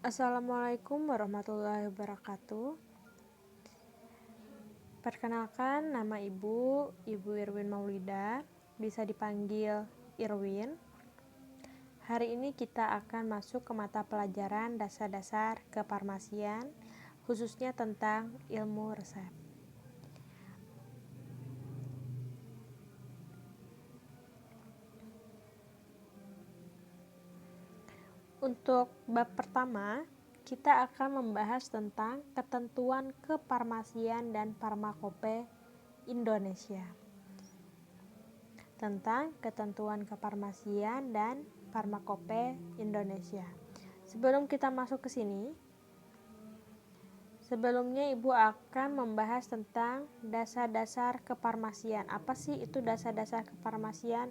Assalamualaikum warahmatullahi wabarakatuh. Perkenalkan, nama Ibu Irwin Maulida, bisa dipanggil Irwin. Hari ini kita akan masuk ke mata pelajaran dasar-dasar kefarmasian, khususnya tentang ilmu resep. Untuk bab pertama, kita akan membahas tentang ketentuan kefarmasian dan farmakope Indonesia. Tentang ketentuan kefarmasian dan farmakope Indonesia. Sebelum kita masuk ke sini, sebelumnya Ibu akan membahas tentang dasar-dasar kefarmasian. Apa sih itu dasar-dasar kefarmasian?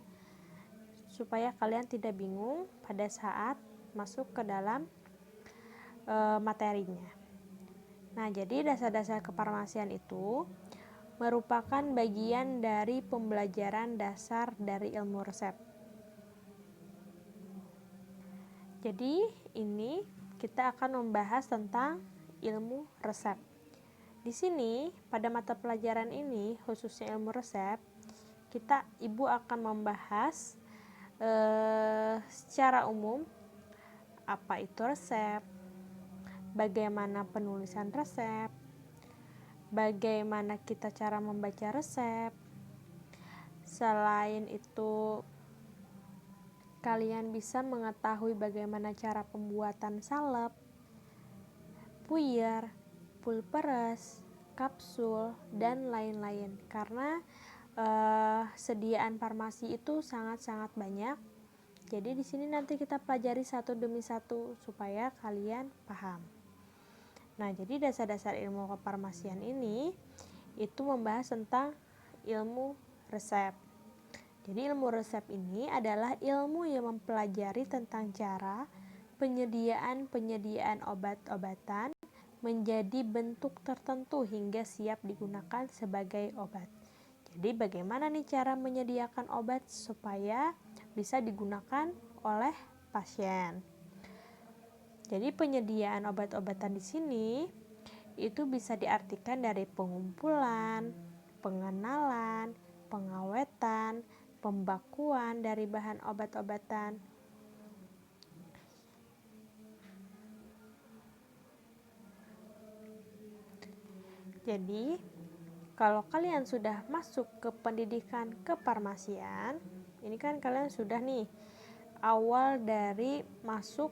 Supaya kalian tidak bingung pada saat masuk ke dalam materinya. Nah, jadi dasar-dasar kefarmasian itu merupakan bagian dari pembelajaran dasar dari ilmu resep. Jadi, ini kita akan membahas tentang ilmu resep. Di sini, pada mata pelajaran ini, khususnya ilmu resep, Ibu akan membahas secara umum apa itu resep, bagaimana penulisan resep, bagaimana kita cara membaca resep. Selain itu, kalian bisa mengetahui bagaimana cara pembuatan salep, puyer, pulperes, kapsul, dan lain-lain. Karena sediaan farmasi itu sangat-sangat banyak. Jadi di sini nanti kita pelajari satu demi satu supaya kalian paham. Nah, jadi dasar-dasar ilmu kefarmasian ini itu membahas tentang ilmu resep. Jadi ilmu resep ini adalah ilmu yang mempelajari tentang cara penyediaan obat-obatan menjadi bentuk tertentu hingga siap digunakan sebagai obat. Jadi bagaimana nih cara menyediakan obat supaya bisa digunakan oleh pasien. Jadi penyediaan obat-obatan di sini itu bisa diartikan dari pengumpulan, pengenalan, pengawetan, pembakuan dari bahan obat-obatan. Jadi, kalau kalian sudah masuk ke pendidikan kefarmasian, ini kan kalian sudah nih awal dari masuk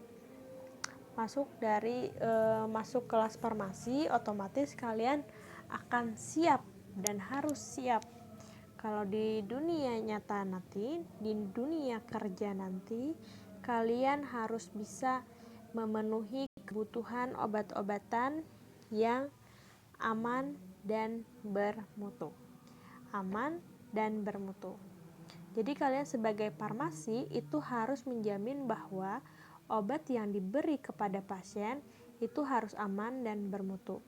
kelas farmasi, otomatis kalian akan siap dan harus siap kalau di dunia nyata nanti, di dunia kerja nanti, kalian harus bisa memenuhi kebutuhan obat-obatan yang aman dan bermutu. Aman dan bermutu. Jadi kalian sebagai farmasi itu harus menjamin bahwa obat yang diberi kepada pasien itu harus aman dan bermutu.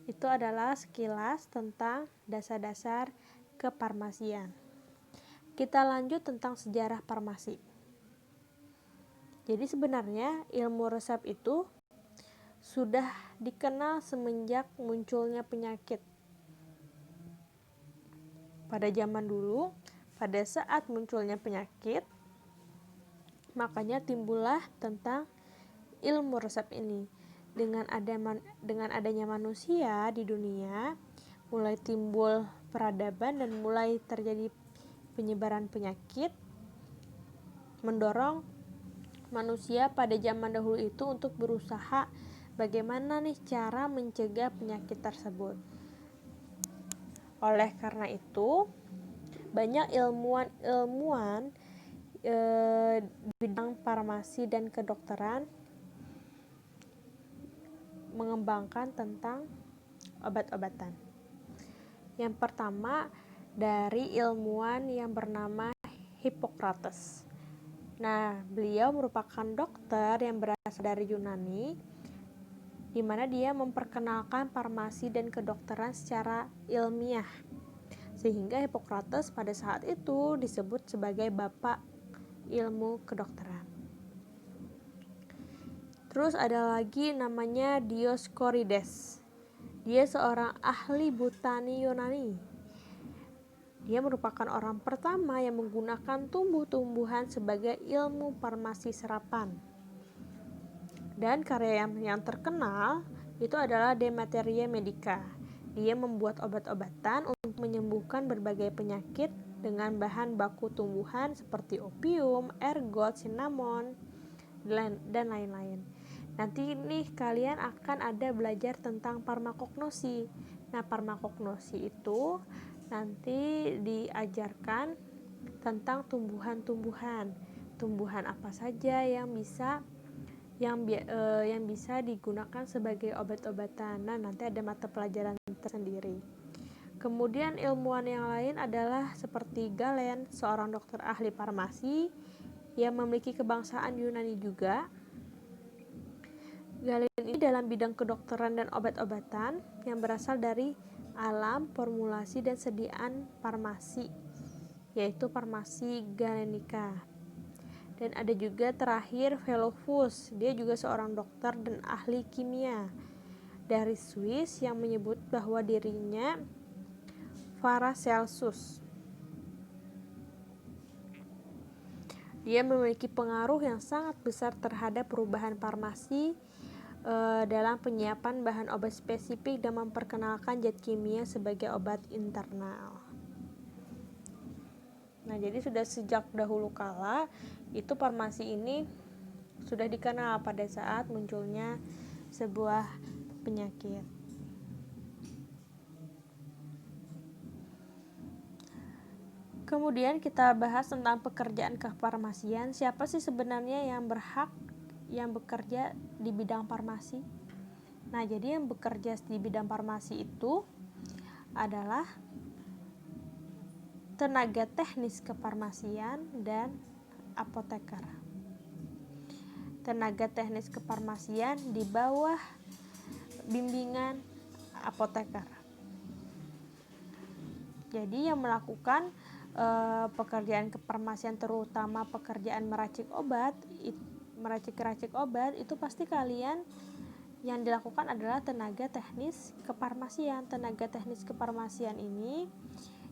Itu adalah sekilas tentang dasar-dasar kefarmasian. Kita lanjut tentang sejarah farmasi. Jadi sebenarnya ilmu resep itu sudah dikenal semenjak munculnya penyakit. Pada zaman dulu, pada saat munculnya penyakit, makanya timbullah tentang ilmu resep ini. Dengan adanya manusia di dunia, mulai timbul peradaban dan mulai terjadi penyebaran penyakit, mendorong manusia pada zaman dahulu itu untuk berusaha bagaimana nih cara mencegah penyakit tersebut. Oleh karena itu, banyak ilmuwan bidang farmasi dan kedokteran mengembangkan tentang obat-obatan. Yang pertama dari ilmuwan yang bernama Hippocrates. Nah, beliau merupakan dokter yang berasal dari Yunani, di mana dia memperkenalkan farmasi dan kedokteran secara ilmiah. Sehingga Hippocrates pada saat itu disebut sebagai bapak ilmu kedokteran. Terus ada lagi namanya Dioscorides. Dia seorang ahli botani Yunani. Dia merupakan orang pertama yang menggunakan tumbuh-tumbuhan sebagai ilmu farmasi serapan. Dan karya yang terkenal itu adalah De Materia Medica. Dia membuat obat-obatan untuk menyembuhkan berbagai penyakit dengan bahan baku tumbuhan seperti opium, ergot, cinnamon, dan lain-lain. Nanti nih kalian akan ada belajar tentang farmakognosi. Nah, farmakognosi itu nanti diajarkan tentang tumbuhan-tumbuhan. Tumbuhan apa saja yang bisa digunakan sebagai obat-obatan. Nah, nanti ada mata pelajaran tersendiri. Kemudian ilmuwan yang lain adalah seperti Galen, seorang dokter ahli farmasi yang memiliki kebangsaan Yunani juga. Galen ini dalam bidang kedokteran dan obat-obatan yang berasal dari alam, formulasi, dan sediaan farmasi, yaitu farmasi galenica. Dan ada juga terakhir Velofus, dia juga seorang dokter dan ahli kimia dari Swiss yang menyebut bahwa dirinya Paracelsus. Dia memiliki pengaruh yang sangat besar terhadap perubahan farmasi dalam penyiapan bahan obat spesifik dan memperkenalkan zat kimia sebagai obat internal. Nah, jadi sudah sejak dahulu kala itu farmasi ini sudah dikenal pada saat munculnya sebuah penyakit. Kemudian kita bahas tentang pekerjaan kefarmasian. Siapa sih sebenarnya yang berhak yang bekerja di bidang farmasi? Nah, jadi yang bekerja di bidang farmasi itu adalah tenaga teknis kefarmasian dan apoteker. Tenaga teknis kefarmasian di bawah bimbingan apoteker. Jadi yang melakukan pekerjaan kefarmasian, terutama pekerjaan meracik obat itu pasti kalian yang dilakukan adalah tenaga teknis kefarmasian. Tenaga teknis kefarmasian ini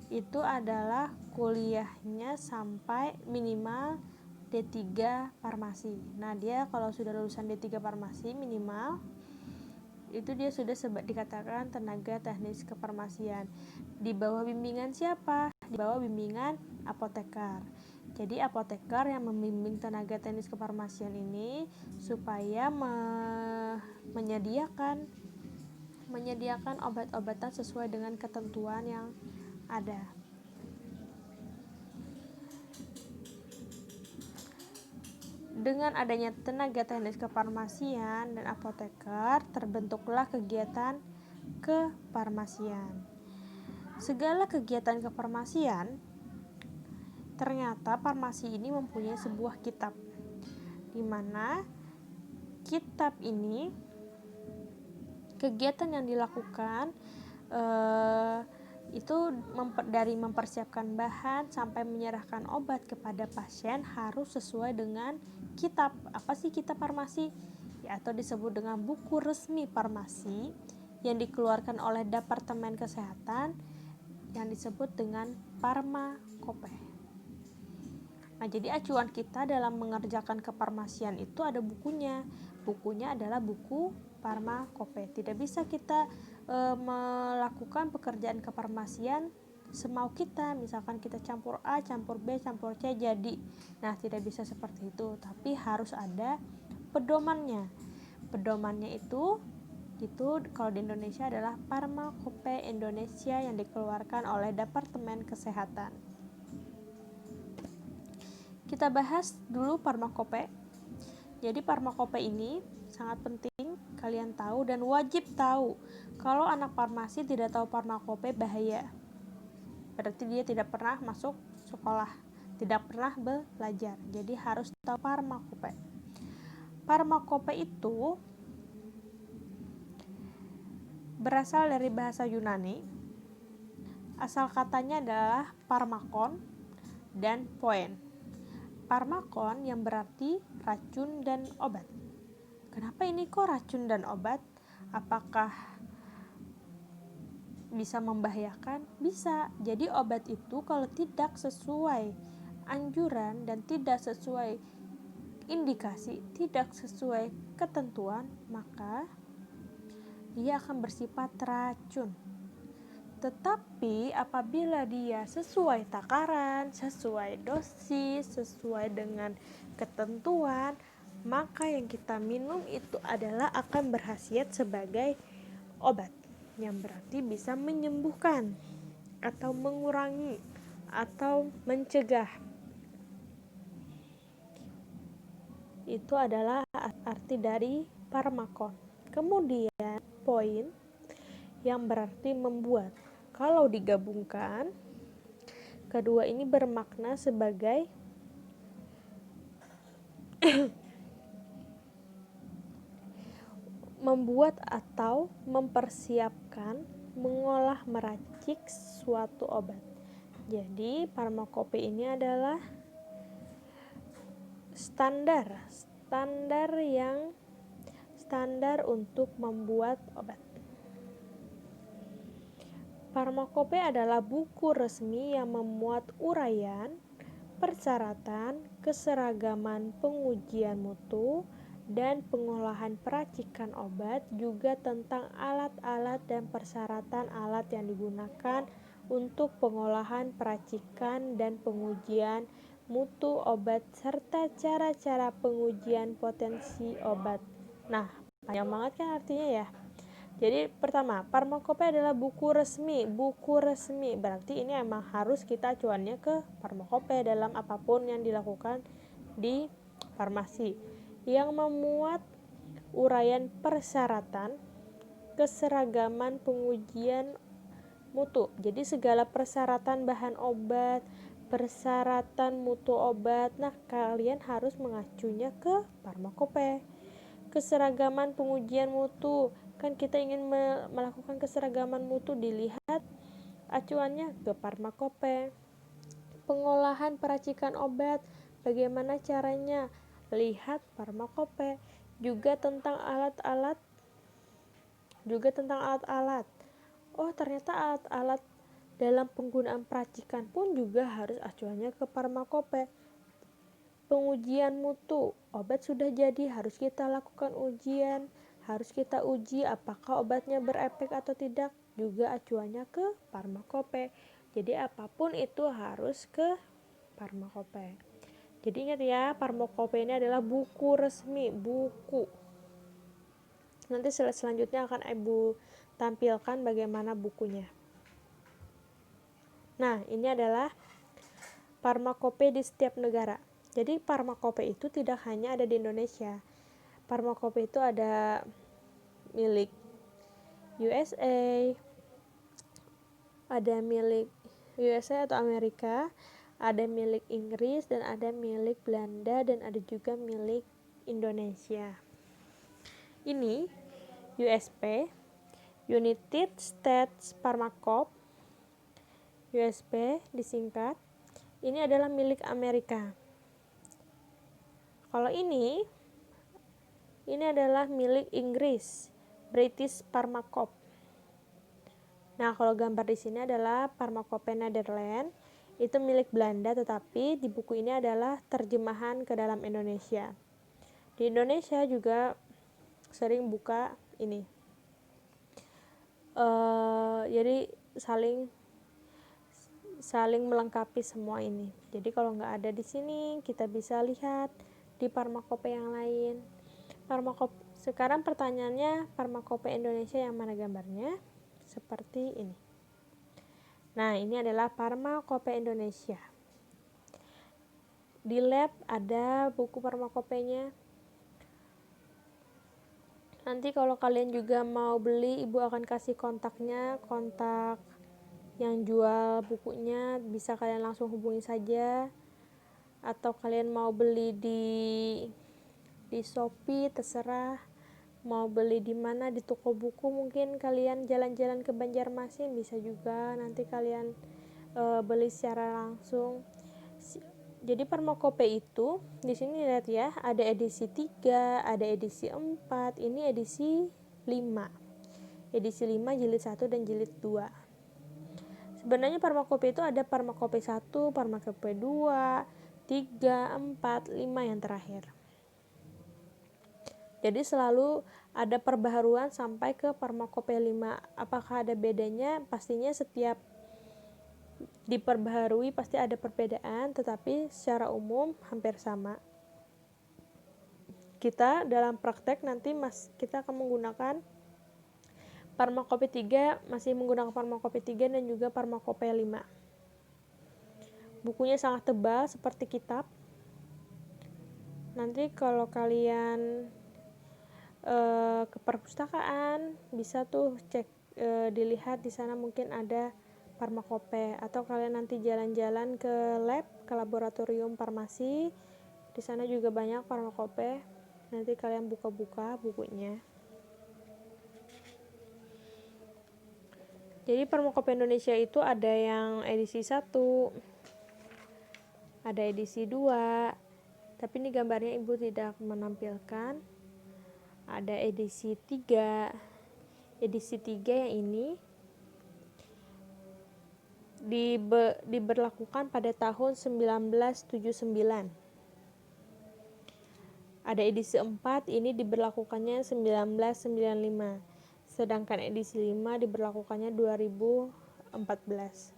itu adalah kuliahnya sampai minimal D3 farmasi. Nah, dia kalau sudah lulusan D3 farmasi minimal itu dia sudah dikatakan tenaga teknis kefarmasian. Di bawah bimbingan siapa? Di bawah bimbingan apoteker. Jadi apoteker yang membimbing tenaga teknis kefarmasian ini supaya menyediakan obat-obatan sesuai dengan ketentuan yang ada. Dengan adanya tenaga teknis kefarmasian dan apoteker, terbentuklah kegiatan kefarmasian. Segala kegiatan kefarmasian, ternyata farmasi ini mempunyai sebuah kitab, di mana kitab ini kegiatan yang dilakukan itu dari mempersiapkan bahan sampai menyerahkan obat kepada pasien harus sesuai dengan kitab. Apa sih kitab farmasi? Ya, atau disebut dengan buku resmi farmasi yang dikeluarkan oleh Departemen Kesehatan yang disebut dengan Farmakope. Nah, jadi acuan kita dalam mengerjakan kefarmasian itu ada bukunya. Bukunya adalah buku Farmakope. Tidak bisa kita melakukan pekerjaan kefarmasian semau kita, misalkan kita campur A, campur B, campur C jadi. Nah, tidak bisa seperti itu, tapi harus ada pedomannya. Pedomannya itu kalau di Indonesia adalah Farmakope Indonesia yang dikeluarkan oleh Departemen Kesehatan. Kita bahas dulu Farmakope. Jadi Farmakope ini sangat penting kalian tahu dan wajib tahu. Kalau anak farmasi tidak tahu Farmakope bahaya. Berarti dia tidak pernah masuk sekolah, tidak pernah belajar. Jadi harus tahu Farmakope. Farmakope itu berasal dari bahasa Yunani. Asal katanya adalah pharmakon dan poen. Parmakon yang berarti racun dan obat. Kenapa ini kok racun dan obat? Apakah bisa membahayakan? Bisa. Jadi obat itu kalau tidak sesuai anjuran dan tidak sesuai indikasi, tidak sesuai ketentuan, maka dia akan bersifat racun. Tetapi apabila dia sesuai takaran, sesuai dosis, sesuai dengan ketentuan, maka yang kita minum itu adalah akan berkhasiat sebagai obat, yang berarti bisa menyembuhkan atau mengurangi atau mencegah. Itu adalah arti dari parmakon. Kemudian poin yang berarti membuat. Kalau digabungkan, kedua ini bermakna sebagai membuat atau mempersiapkan, mengolah, meracik suatu obat. Jadi farmakope ini adalah standar untuk membuat obat. Farmakope adalah buku resmi yang memuat uraian, persyaratan, keseragaman pengujian mutu, dan pengolahan peracikan obat, juga tentang alat-alat dan persyaratan alat yang digunakan untuk pengolahan, peracikan, dan pengujian mutu obat, serta cara-cara pengujian potensi obat. Nah, panjang banget kan artinya ya. Jadi pertama, farmakope adalah buku resmi. Buku resmi berarti ini emang harus kita acuannya ke farmakope dalam apapun yang dilakukan di farmasi, yang memuat uraian persyaratan, keseragaman pengujian mutu. Jadi segala persyaratan bahan obat, persyaratan mutu obat, nah kalian harus mengacunya ke farmakope. Keseragaman pengujian mutu, kan kita ingin melakukan keseragaman mutu, dilihat acuannya ke farmakope. Pengolahan peracikan obat, bagaimana caranya, lihat farmakope. Juga tentang alat-alat, oh ternyata alat-alat dalam penggunaan peracikan pun juga harus acuannya ke farmakope. Pengujian mutu, obat sudah jadi, harus kita lakukan ujian, harus kita uji apakah obatnya berefek atau tidak, juga acuannya ke farmakope. Jadi apapun itu harus ke farmakope. Jadi ingat ya, farmakope ini adalah buku resmi, buku. Nanti slide selanjutnya akan Ibu tampilkan bagaimana bukunya. Nah, ini adalah farmakope di setiap negara. Jadi farmakope itu tidak hanya ada di Indonesia. Farmakope itu ada milik USA, ada milik USA atau Amerika, ada milik Inggris, dan ada milik Belanda, dan ada juga milik Indonesia. Ini USP, United States Pharmacope, USP disingkat. Ini adalah milik Amerika. Kalau ini adalah milik Inggris, British Pharmacope. Nah, kalau gambar di sini adalah Pharmacope Netherlands, itu milik Belanda, tetapi di buku ini adalah terjemahan ke dalam Indonesia. Di Indonesia juga sering buka ini. Jadi saling melengkapi semua ini. Jadi kalau nggak ada di sini, kita bisa lihat di farmakope yang lain. Sekarang pertanyaannya, farmakope Indonesia yang mana gambarnya? Seperti ini. Nah, ini adalah farmakope Indonesia. Di lab ada buku farmakopenya. Nanti kalau kalian juga mau beli, Ibu akan kasih kontaknya, kontak yang jual bukunya, bisa kalian langsung hubungi saja. Atau kalian mau beli di Shopee, terserah. Mau beli di mana, di toko buku, mungkin kalian jalan-jalan ke Banjarmasin bisa juga nanti kalian beli secara langsung. Jadi farmakope itu di sini lihat ya, ada edisi 3, ada edisi 4, ini edisi 5. Edisi 5 jilid 1 dan jilid 2. Sebenarnya farmakope itu ada farmakope 1, farmakope 2, 3, 4, 5 yang terakhir. Jadi selalu ada perbaharuan sampai ke farmakope 5. Apakah ada bedanya? Pastinya setiap diperbaharui pasti ada perbedaan, tetapi secara umum hampir sama. Kita dalam praktek nanti kita akan menggunakan farmakope 3, masih menggunakan farmakope 3 dan juga farmakope 5. Bukunya sangat tebal seperti kitab. Nanti kalau kalian ke perpustakaan bisa tuh cek, dilihat di sana mungkin ada farmakope, atau kalian nanti jalan-jalan ke lab, ke laboratorium farmasi, di sana juga banyak farmakope, nanti kalian buka-buka bukunya. Jadi farmakope Indonesia itu ada yang edisi 1, ada edisi 2, tapi ini gambarnya ibu tidak menampilkan. Ada edisi 3. Edisi 3 yang ini diberlakukan pada tahun 1979. Ada edisi 4, ini diberlakukannya 1995. Sedangkan edisi 5 diberlakukannya 2014.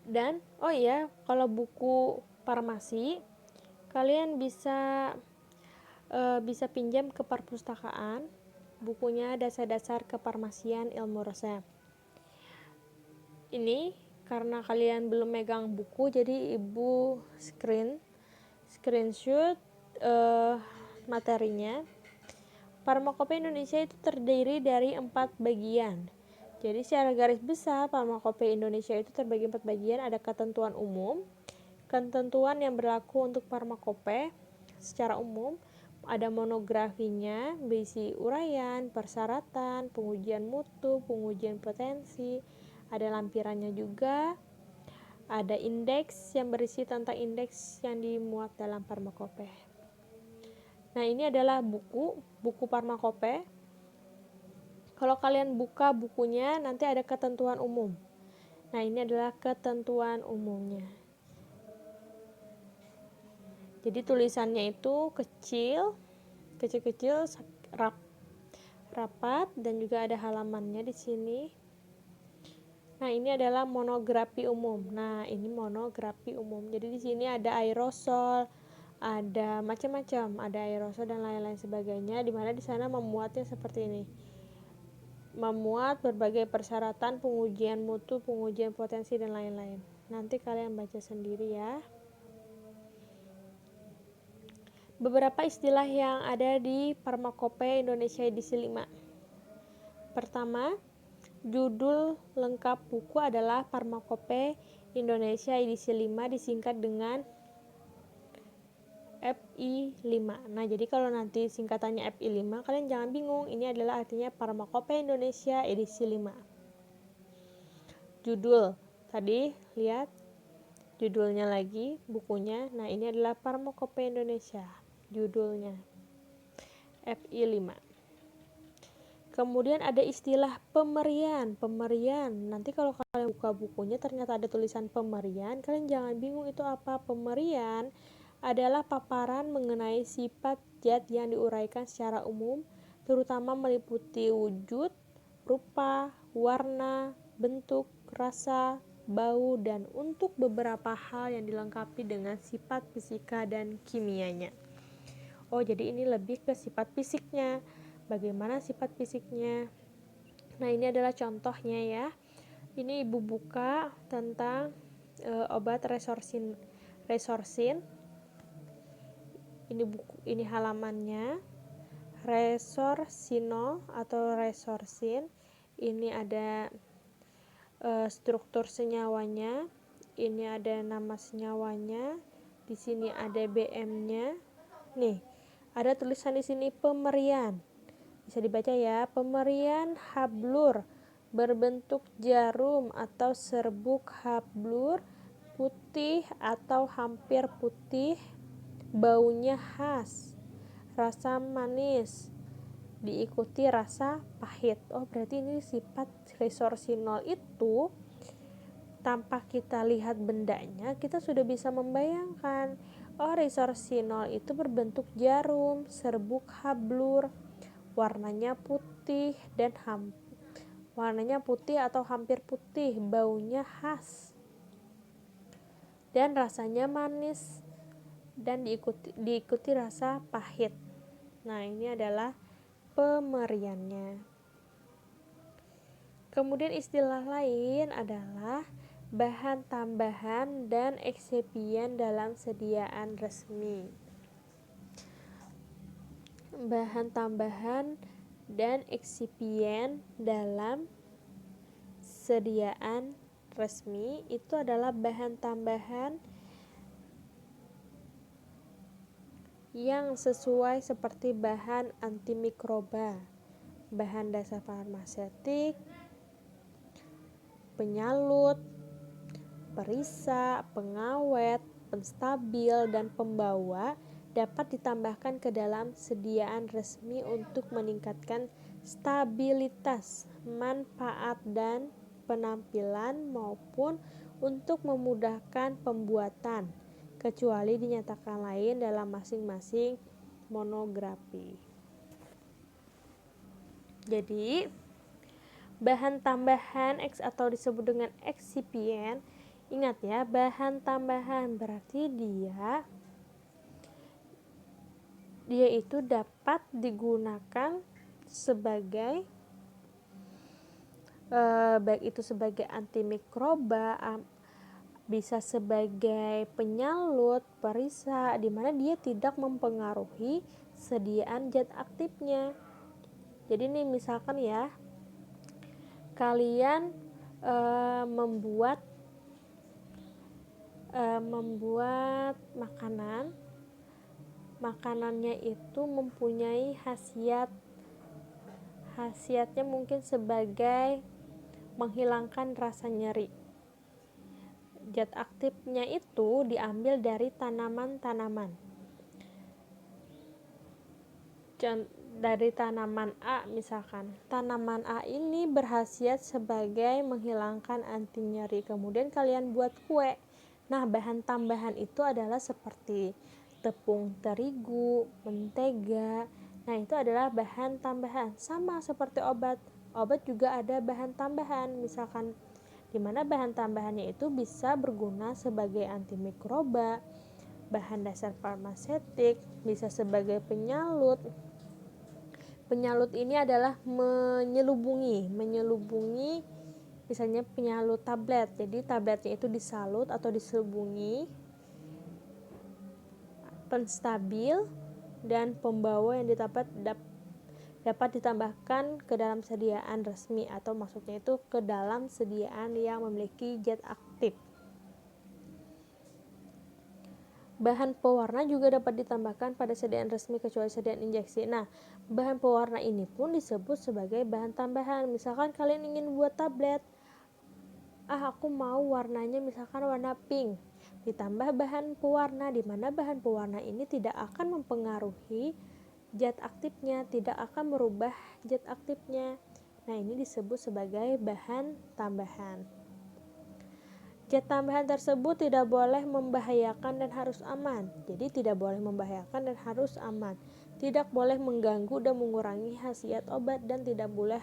Dan oh iya, kalau buku farmasi kalian bisa pinjam ke perpustakaan. Bukunya Dasar-dasar Kefarmasian Ilmu Resep. Ini karena kalian belum megang buku, jadi ibu screenshot materinya. Farmakope Indonesia itu terdiri dari 4 bagian. Jadi secara garis besar farmakope Indonesia itu terbagi 4 bagian. Ada ketentuan umum, ketentuan yang berlaku untuk farmakope secara umum, ada monografinya, berisi uraian, persyaratan, pengujian mutu, pengujian potensi, ada lampirannya juga, ada indeks yang berisi tentang indeks yang dimuat dalam farmakope. Nah, ini adalah buku farmakope. Kalau kalian buka bukunya, nanti ada ketentuan umum. Nah, ini adalah ketentuan umumnya. Jadi tulisannya itu kecil, rapat, dan juga ada halamannya di sini. Nah, ini adalah monografi umum. Nah, ini monografi umum. Jadi di sini ada aerosol, ada macam-macam, ada aerosol dan lain-lain sebagainya, di mana di sana memuatnya seperti ini. Memuat berbagai persyaratan, pengujian mutu, pengujian potensi dan lain-lain. Nanti kalian baca sendiri ya. Beberapa istilah yang ada di Farmakope Indonesia edisi 5. Pertama, judul lengkap buku adalah Farmakope Indonesia edisi 5, disingkat dengan FI5. Nah, jadi kalau nanti singkatannya FI5, kalian jangan bingung, ini adalah artinya Farmakope Indonesia edisi 5. Judul, tadi lihat judulnya lagi, bukunya. Nah, ini adalah Farmakope Indonesia, judulnya FI5. Kemudian ada istilah pemerian. Nanti kalau kalian buka bukunya ternyata ada tulisan pemerian, kalian jangan bingung itu apa. Pemerian adalah paparan mengenai sifat zat yang diuraikan secara umum, terutama meliputi wujud, rupa, warna, bentuk, rasa, bau, dan untuk beberapa hal yang dilengkapi dengan sifat fisika dan kimianya. Oh, jadi ini lebih ke sifat fisiknya. Bagaimana sifat fisiknya? Nah, ini adalah contohnya ya. Ini ibu buka tentang obat resorsin. Ini halamannya. Resorsinol atau resorsin. Ini ada struktur senyawanya. Ini ada nama senyawanya. Di sini ada BM-nya. Nih, ada tulisan di sini pemerian. Bisa dibaca ya, pemerian hablur berbentuk jarum atau serbuk hablur, putih atau hampir putih, baunya khas, rasa manis, diikuti rasa pahit. Oh, berarti ini sifat resorsinol itu tanpa kita lihat bendanya, kita sudah bisa membayangkan. Oh, resorsinol itu berbentuk jarum, serbuk hablur, warnanya putih warnanya putih atau hampir putih, baunya khas, dan rasanya manis, dan diikuti rasa pahit. Nah, ini adalah pemeriannya. Kemudian istilah lain adalah bahan tambahan dan eksipien dalam sediaan resmi. Bahan tambahan dan eksipien dalam sediaan resmi itu adalah bahan tambahan yang sesuai seperti bahan antimikroba, bahan dasar farmasetik, penyalut, perisa, pengawet, penstabil, dan pembawa dapat ditambahkan ke dalam sediaan resmi untuk meningkatkan stabilitas, manfaat, dan penampilan maupun untuk memudahkan pembuatan, kecuali dinyatakan lain dalam masing-masing monografi. Jadi, bahan tambahan atau disebut dengan eksipien, ingat ya, bahan tambahan berarti dia itu dapat digunakan sebagai baik itu sebagai antimikroba, bisa sebagai penyalut, perisa, di mana dia tidak mempengaruhi sediaan zat aktifnya. Jadi ini misalkan ya, kalian membuat makanannya itu mempunyai khasiatnya mungkin sebagai menghilangkan rasa nyeri. Zat aktifnya itu diambil dari tanaman-tanaman. Dari tanaman A misalkan. Tanaman A ini berkhasiat sebagai menghilangkan anti nyeri. Kemudian kalian buat kue. Nah, bahan tambahan itu adalah seperti tepung terigu, mentega. Nah, itu adalah bahan tambahan. Sama seperti obat. Obat juga ada bahan tambahan, misalkan di mana bahan tambahannya itu bisa berguna sebagai antimikroba, bahan dasar farmasetik, bisa sebagai penyalut. Penyalut ini adalah menyelubungi, misalnya penyalut tablet. Jadi tabletnya itu disalut atau diselubungi, penstabil dan pembawa yang dapat ditambahkan ke dalam sediaan resmi, atau maksudnya itu ke dalam sediaan yang memiliki zat aktif. Bahan pewarna juga dapat ditambahkan pada sediaan resmi kecuali sediaan injeksi. Nah, bahan pewarna ini pun disebut sebagai bahan tambahan. Misalkan kalian ingin buat tablet, aku mau warnanya misalkan warna pink, ditambah bahan pewarna, di mana bahan pewarna ini tidak akan mempengaruhi zat aktifnya, tidak akan merubah zat aktifnya. Nah, ini disebut sebagai bahan tambahan. Zat tambahan tersebut tidak boleh membahayakan dan harus aman. Jadi tidak boleh membahayakan dan harus aman. Tidak boleh mengganggu dan mengurangi khasiat obat, dan tidak boleh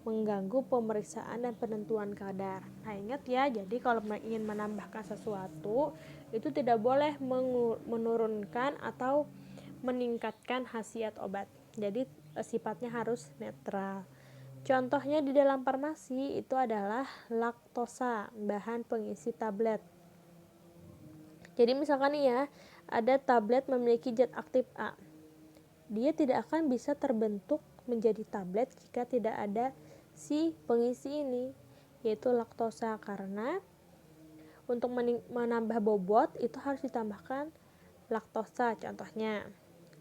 mengganggu pemeriksaan dan penentuan kadar. Nah, ingat ya, jadi kalau ingin menambahkan sesuatu itu tidak boleh menurunkan atau meningkatkan khasiat obat. Jadi sifatnya harus netral. Contohnya di dalam farmasi itu adalah laktosa, bahan pengisi tablet. Jadi misalkan nih ya, ada tablet memiliki zat aktif A. Dia tidak akan bisa terbentuk menjadi tablet jika tidak ada si pengisi ini, yaitu laktosa, karena untuk menambah bobot itu harus ditambahkan laktosa contohnya.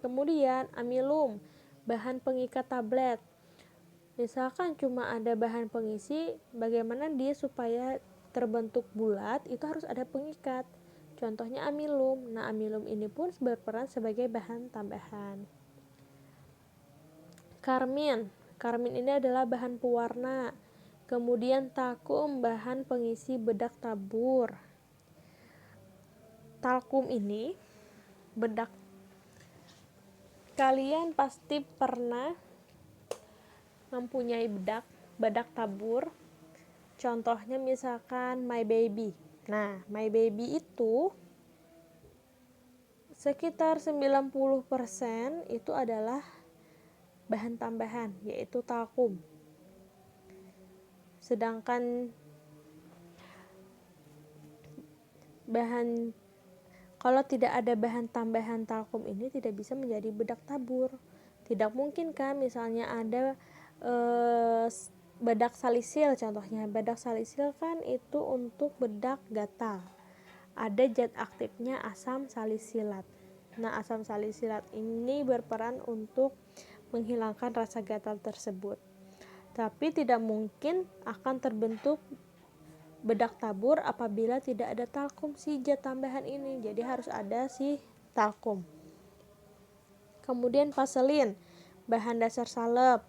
Kemudian amilum, bahan pengikat tablet. Misalkan cuma ada bahan pengisi, bagaimana dia supaya terbentuk bulat, itu harus ada pengikat. Contohnya amilum. Nah, amilum ini pun berperan sebagai bahan tambahan. Karmin. Karmin ini adalah bahan pewarna. Kemudian takum, bahan pengisi bedak tabur. Talkum ini bedak. Kalian pasti pernah mempunyai bedak tabur. Contohnya misalkan My Baby. Nah, My Baby itu sekitar 90% itu adalah bahan tambahan, yaitu talkum. Sedangkan kalau tidak ada bahan tambahan talkum ini tidak bisa menjadi bedak tabur. Tidak mungkin kan misalnya ada bedak salisil, contohnya bedak salisil kan itu untuk bedak gatal, ada zat aktifnya asam salisilat. Nah, asam salisilat ini berperan untuk menghilangkan rasa gatal tersebut, tapi tidak mungkin akan terbentuk bedak tabur apabila tidak ada talkum, si zat tambahan ini. Jadi harus ada si talkum. Kemudian vaselin, bahan dasar salep.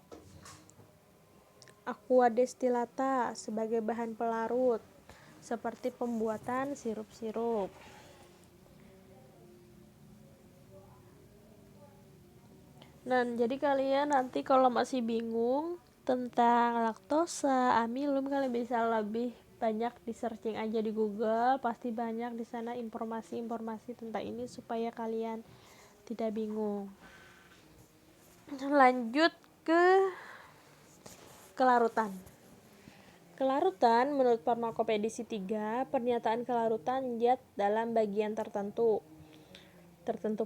Aqua destillata sebagai bahan pelarut, seperti pembuatan sirup-sirup. Dan jadi kalian nanti kalau masih bingung tentang laktosa, amilum, kalian bisa lebih banyak di searching aja di Google, pasti banyak di sana informasi-informasi tentang ini supaya kalian tidak bingung. Lanjut ke kelarutan. Kelarutan menurut Farmakopedisi 3, pernyataan kelarutan zat dalam bagian tertentu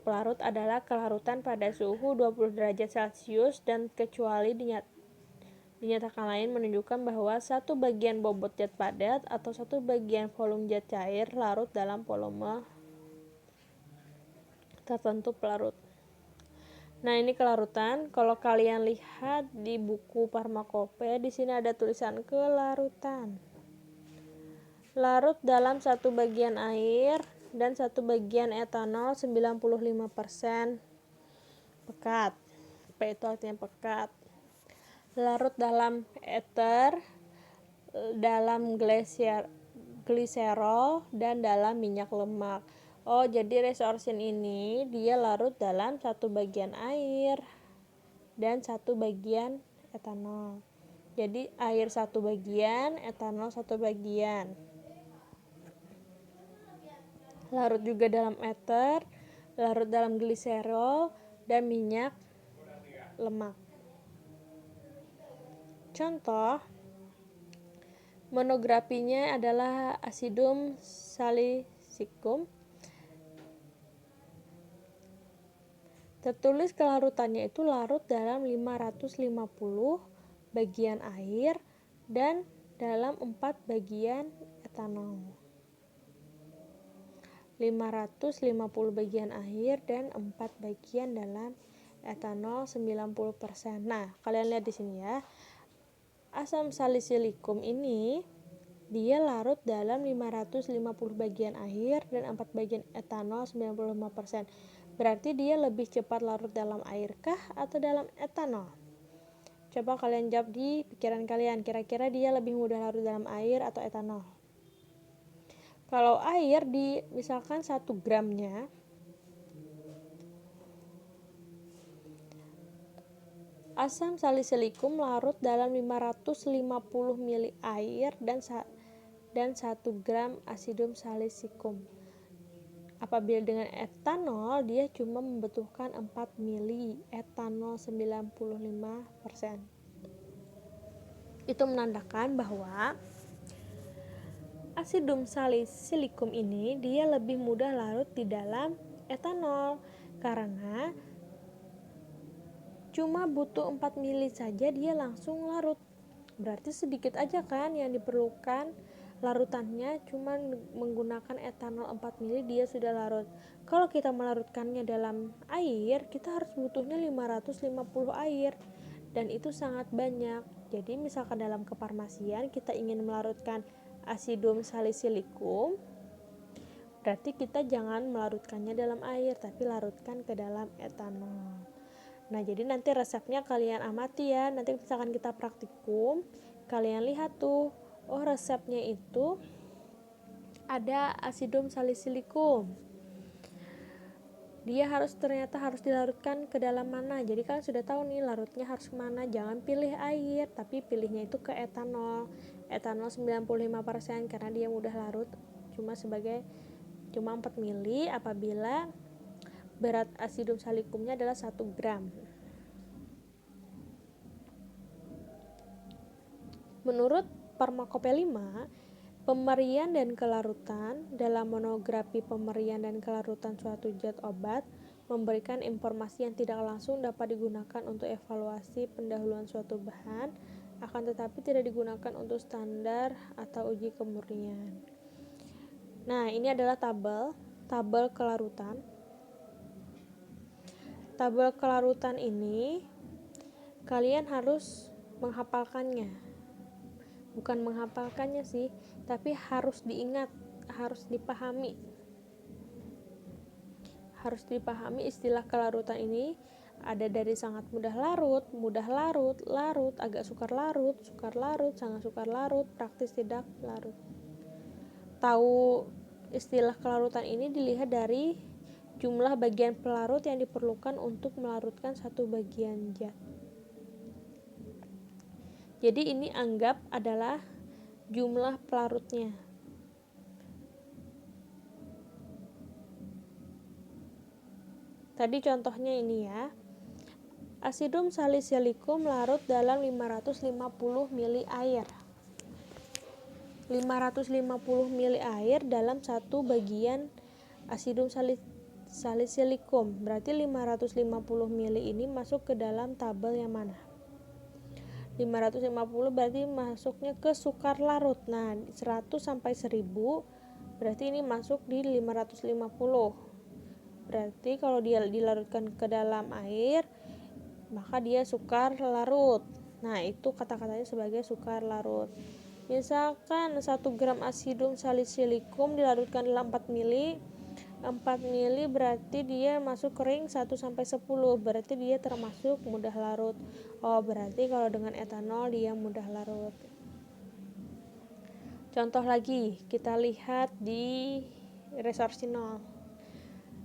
pelarut adalah kelarutan pada suhu 20 derajat Celcius dan kecuali dinyatakan lain menunjukkan bahwa satu bagian bobot zat padat atau satu bagian volume zat cair larut dalam volume tertentu pelarut. Nah, ini kelarutan. Kalau kalian lihat di buku Farmakope, di sini ada tulisan kelarutan. Larut dalam satu bagian air dan satu bagian etanol 95% pekat. P itu artinya pekat. Larut dalam ether, dalam gliserol, dan dalam minyak lemak. Oh, jadi resorsin ini dia larut dalam satu bagian air dan satu bagian etanol. Jadi air satu bagian, etanol satu bagian. Larut juga dalam ether, larut dalam gliserol, dan minyak lemak. Contoh monografinya adalah acidum salicylum. Tertulis kelarutannya itu larut dalam 550 bagian air dan dalam 4 bagian etanol. 550 bagian air dan 4 bagian dalam etanol 90%. Nah, kalian lihat di sini ya. Asam salisilicum ini dia larut dalam 550 bagian air dan 4 bagian etanol 95%. Berarti dia lebih cepat larut dalam air kah atau dalam etanol? Coba kalian jawab di pikiran kalian, kira-kira dia lebih mudah larut dalam air atau etanol? Kalau air misalkan 1 gramnya asam salisilicum larut dalam 550 ml air dan 1 gram acidum salicylum. Apabila dengan etanol, dia cuma membutuhkan 4 ml etanol 95%. Itu menandakan bahwa acidum salicylum ini dia lebih mudah larut di dalam etanol karena cuma butuh 4 ml saja dia langsung larut. Berarti sedikit aja kan yang diperlukan larutannya, cuma menggunakan etanol 4 ml dia sudah larut. Kalau kita melarutkannya dalam air, kita harus butuhnya 550 air dan itu sangat banyak. Jadi misalkan dalam kefarmasian kita ingin melarutkan asidum salicylicum, berarti kita jangan melarutkannya dalam air, tapi larutkan ke dalam etanol. Nah, jadi nanti resepnya kalian amati ya. Nanti misalkan kita praktikum, kalian lihat tuh, oh resepnya itu ada asidum salicylicum. Dia ternyata harus dilarutkan ke dalam mana. Jadi kalian sudah tahu nih larutnya harus kemana. Jangan pilih air, tapi pilihnya itu ke etanol. Etanol 95% karena dia mudah larut, cuma 4 mili apabila berat asidum salicumnya adalah 1 gram. Menurut Pharmacopoeia 5, pemerian dan kelarutan dalam monografi pemerian dan kelarutan suatu zat obat memberikan informasi yang tidak langsung dapat digunakan untuk evaluasi pendahuluan suatu bahan, akan tetapi tidak digunakan untuk standar atau uji kemurnian. Nah, ini adalah tabel kelarutan. Tabel kelarutan ini kalian harus menghafalkannya. Bukan menghafalkannya sih, tapi harus diingat, harus dipahami. Harus dipahami istilah kelarutan ini ada dari sangat mudah larut, larut, agak sukar larut, sangat sukar larut, praktis tidak larut. Tahu istilah kelarutan ini dilihat dari jumlah bagian pelarut yang diperlukan untuk melarutkan satu bagian zat. Jadi ini anggap adalah jumlah pelarutnya. Tadi contohnya ini ya. Asidum salicylicum larut dalam 550 ml air. 550 ml air dalam satu bagian asidum salicylicum. Berarti 550 ml ini masuk ke dalam tabel yang mana? 550 berarti masuknya ke sukar larut. Nah, 100 sampai 1000 berarti ini masuk di 550. Berarti kalau dia dilarutkan ke dalam air, maka dia sukar larut. Nah, itu kata-katanya sebagai sukar larut. Misalkan 1 gram asidum salicylicum dilarutkan dalam 4 mili. 4 mili berarti dia masuk kering 1 sampai 10, berarti dia termasuk mudah larut. Oh, berarti kalau dengan etanol dia mudah larut. Contoh lagi, kita lihat di resorcinol.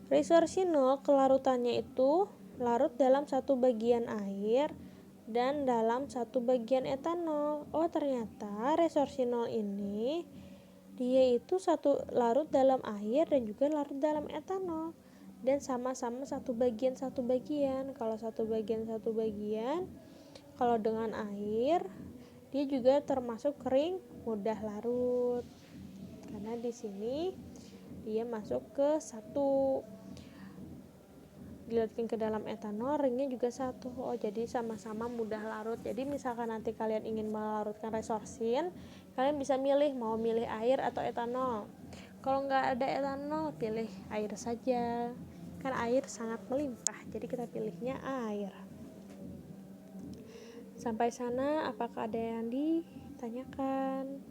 Resorcinol kelarutannya itu larut dalam satu bagian air dan dalam satu bagian etanol. Oh, ternyata resorcinol ini dia itu larut dalam air dan juga larut dalam etanol, dan sama-sama satu bagian. Kalau satu bagian, kalau dengan air dia juga termasuk kering mudah larut, karena di sini dia masuk ke satu, dilarutkan ke dalam etanol, ringnya juga satu. Oh, jadi sama-sama mudah larut. Jadi misalkan nanti kalian ingin melarutkan resorsin, kalian bisa milih air atau etanol. Kalau nggak ada etanol, pilih air saja, kan air sangat melimpah, jadi kita pilihnya air. Sampai sana apakah ada yang ditanyakan?